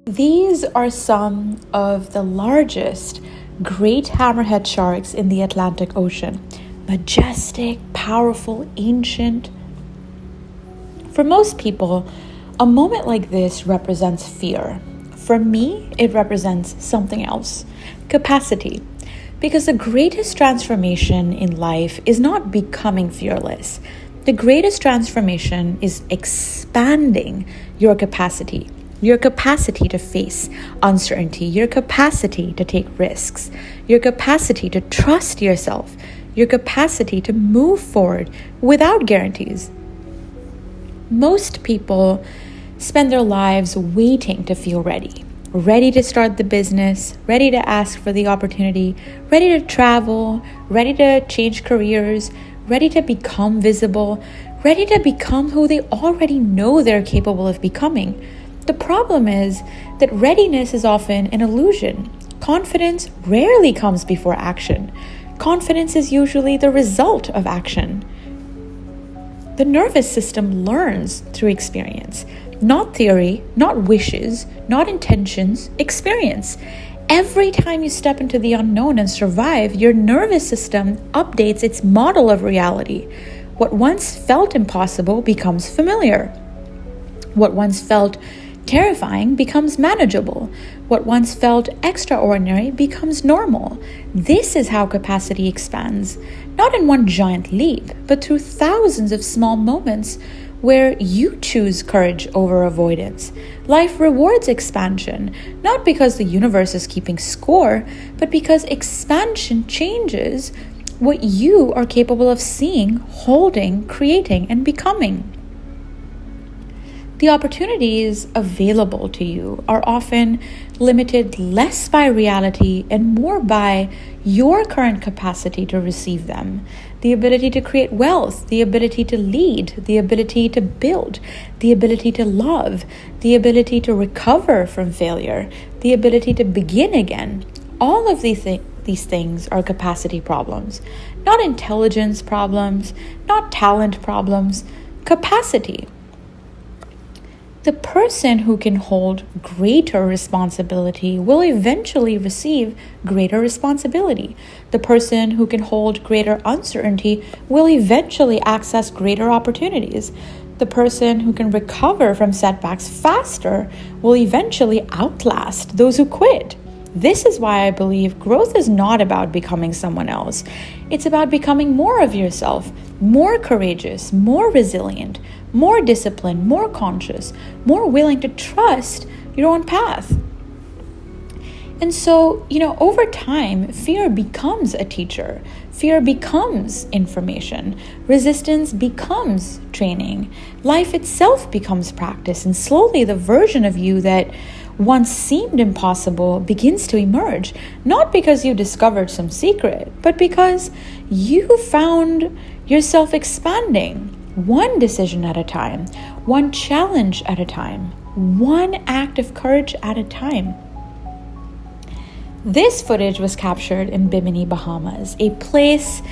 These are some of the largest great hammerhead sharks in the Atlantic Ocean. Majestic, powerful, ancient. For most people, a moment like this represents fear. For me, it represents something else, capacity. Because the greatest transformation in life is not becoming fearless. The greatest transformation is expanding your capacity to face uncertainty, your capacity to take risks, your capacity to trust yourself, your capacity to move forward without guarantees. Most people spend their lives waiting to feel ready to start the business, ready to ask for the opportunity, ready to travel, ready to change careers, ready to become visible, ready to become who they already know they're capable of becoming. The problem is that readiness is often an illusion. Confidence rarely comes before action. Confidence is usually the result of action. The nervous system learns through experience, not theory, not wishes, not intentions, experience. Every time you step into the unknown and survive, your nervous system updates its model of reality. What once felt impossible becomes familiar. What once felt terrifying becomes manageable. What once felt extraordinary becomes normal. This is how capacity expands, not in one giant leap, but through thousands of small moments where you choose courage over avoidance. Life rewards expansion, not because the universe is keeping score, but because expansion changes what you are capable of seeing, holding, creating, and becoming. The opportunities available to you are often limited less by reality and more by your current capacity to receive them. The ability to create wealth, the ability to lead, the ability to build, the ability to love, the ability to recover from failure, the ability to begin again. All of these things are capacity problems, not intelligence problems, not talent problems, capacity. The person who can hold greater responsibility will eventually receive greater responsibility. The person who can hold greater uncertainty will eventually access greater opportunities. The person who can recover from setbacks faster will eventually outlast those who quit. This is why I believe growth is not about becoming someone else. It's about becoming more of yourself, more courageous, more resilient, more disciplined, more conscious, more willing to trust your own path. And so, over time, fear becomes a teacher. Fear becomes information. Resistance becomes training. Life itself becomes practice. And slowly the version of you that once seemed impossible begins to emerge, not because you discovered some secret, but because you found yourself expanding, one decision at a time, one challenge at a time, one act of courage at a time. This footage was captured in Bimini, Bahamas, a place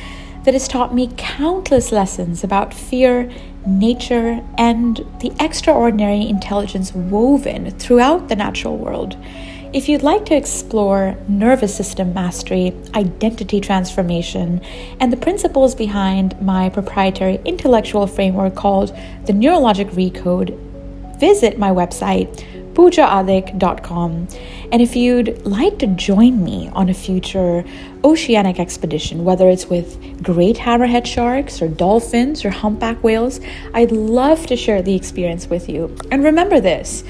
that has taught me countless lessons about fear, nature, and the extraordinary intelligence woven throughout the natural world. If you'd like to explore nervous system mastery, identity transformation, and the principles behind my proprietary intellectual framework called the Neurologic Recode, visit my website, poojaadhik.com. And if you'd like to join me on a future oceanic expedition, whether it's with great hammerhead sharks or dolphins or humpback whales, I'd love to share the experience with you. And remember this,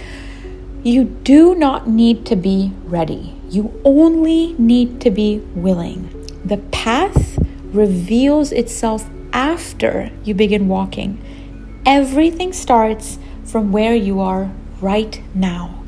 you do not need to be ready. You only need to be willing. The path reveals itself after you begin walking. Everything starts from where you are right now.